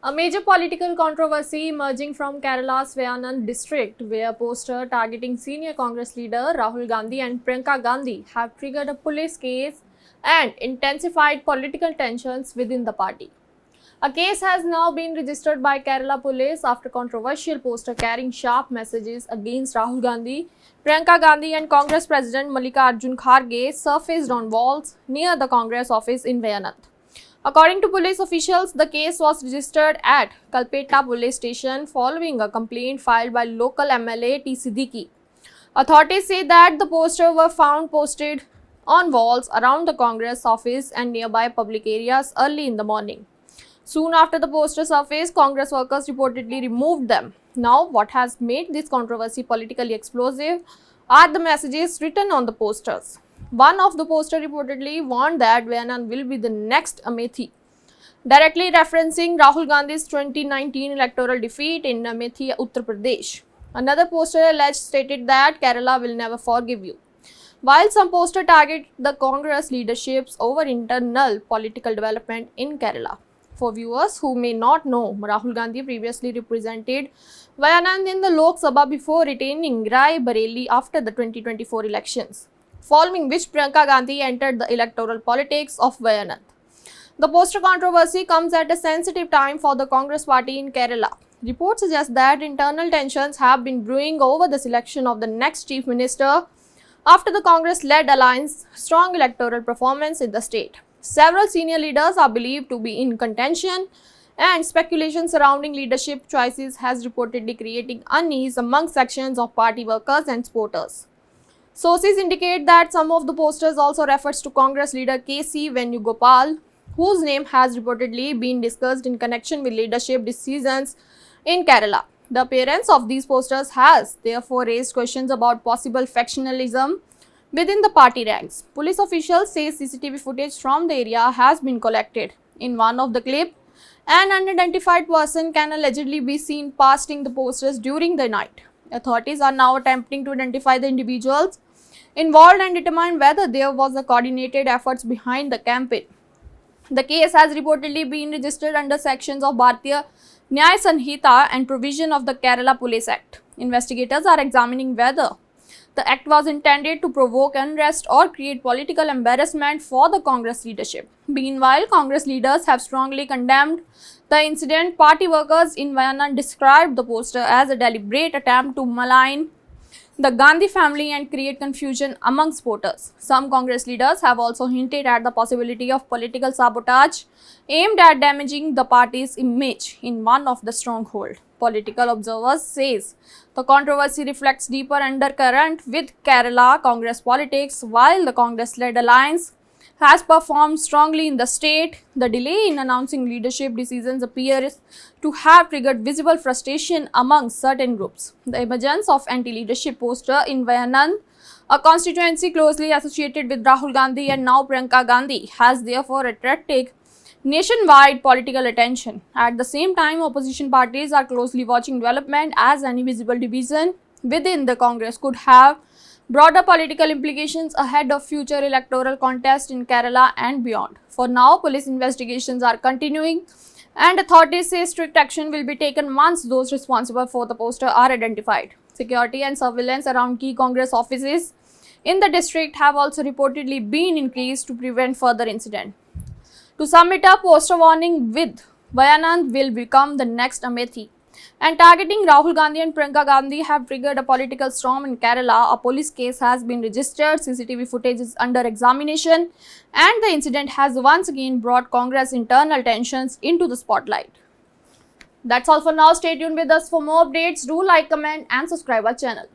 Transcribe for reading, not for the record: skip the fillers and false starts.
A major political controversy emerging from Kerala's Wayanad district, where a poster targeting senior Congress leader Rahul Gandhi and Priyanka Gandhi have triggered a police case and intensified political tensions within the party. A case has now been registered by Kerala police after controversial poster carrying sharp messages against Rahul Gandhi, Priyanka Gandhi and Congress President Mallikarjun Kharge surfaced on walls near the Congress office in Wayanad. According to police officials, the case was registered at Kalpetta police station following a complaint filed by local MLA T. Siddiqui. Authorities say that the posters were found posted on walls around the Congress office and nearby public areas early in the morning. Soon after the poster surfaced, Congress workers reportedly removed them. Now, what has made this controversy politically explosive are the messages written on the posters. One of the posters reportedly warned that Wayanad will be the next Amethi, directly referencing Rahul Gandhi's 2019 electoral defeat in Amethi, Uttar Pradesh. Another poster alleged stated that Kerala will never forgive you. While some posters target the Congress leaderships over internal political development in Kerala. For viewers who may not know, Rahul Gandhi previously represented Wayanad in the Lok Sabha before retaining Rai Bareli after the 2024 elections, following which Priyanka Gandhi entered the electoral politics of Wayanad. The poster controversy comes at a sensitive time for the Congress party in Kerala. Reports suggest that internal tensions have been brewing over the selection of the next chief minister after the Congress-led alliance strong electoral performance in the state. Several senior leaders are believed to be in contention, and speculation surrounding leadership choices has reportedly creating unease among sections of party workers and supporters. Sources indicate that some of the posters also refers to Congress leader K.C. Venugopal, whose name has reportedly been discussed in connection with leadership decisions in Kerala. The appearance of these posters has therefore raised questions about possible factionalism within the party ranks. Police officials say CCTV footage from the area has been collected. In one of the clips, an unidentified person can allegedly be seen pasting the posters during the night. Authorities are now attempting to identify the individuals involved and determine whether there was a coordinated efforts behind the campaign. The case has reportedly been registered under sections of Bharatiya Nyaya Sanhita and provision of the Kerala Police Act. Investigators are examining whether the act was intended to provoke unrest or create political embarrassment for the Congress leadership. Meanwhile, Congress leaders have strongly condemned the incident. Party workers in Wayanad described the poster as a deliberate attempt to malign the Gandhi family and create confusion among supporters. Some Congress leaders have also hinted at the possibility of political sabotage aimed at damaging the party's image in one of the stronghold. Political observers says the controversy reflects deeper undercurrent with Kerala Congress politics. While the Congress-led alliance has performed strongly in the state, the delay in announcing leadership decisions appears to have triggered visible frustration among certain groups. The emergence of anti-leadership poster in Wayanad, a constituency closely associated with Rahul Gandhi and now Priyanka Gandhi, has therefore attracted nationwide political attention. At the same time, opposition parties are closely watching development as any visible division within the Congress could have broader political implications ahead of future electoral contests in Kerala and beyond. For now, police investigations are continuing and authorities say strict action will be taken once those responsible for the poster are identified. Security and surveillance around key Congress offices in the district have also reportedly been increased to prevent further incident. To sum it up, poster warning with Wayanad will become the next Amethi, and targeting Rahul Gandhi and Priyanka Gandhi have triggered a political storm in Kerala. A police case has been registered, CCTV footage is under examination, and the incident has once again brought Congress internal tensions into the spotlight. That's all for now. Stay tuned with us for more updates. Do like, comment and subscribe our channel.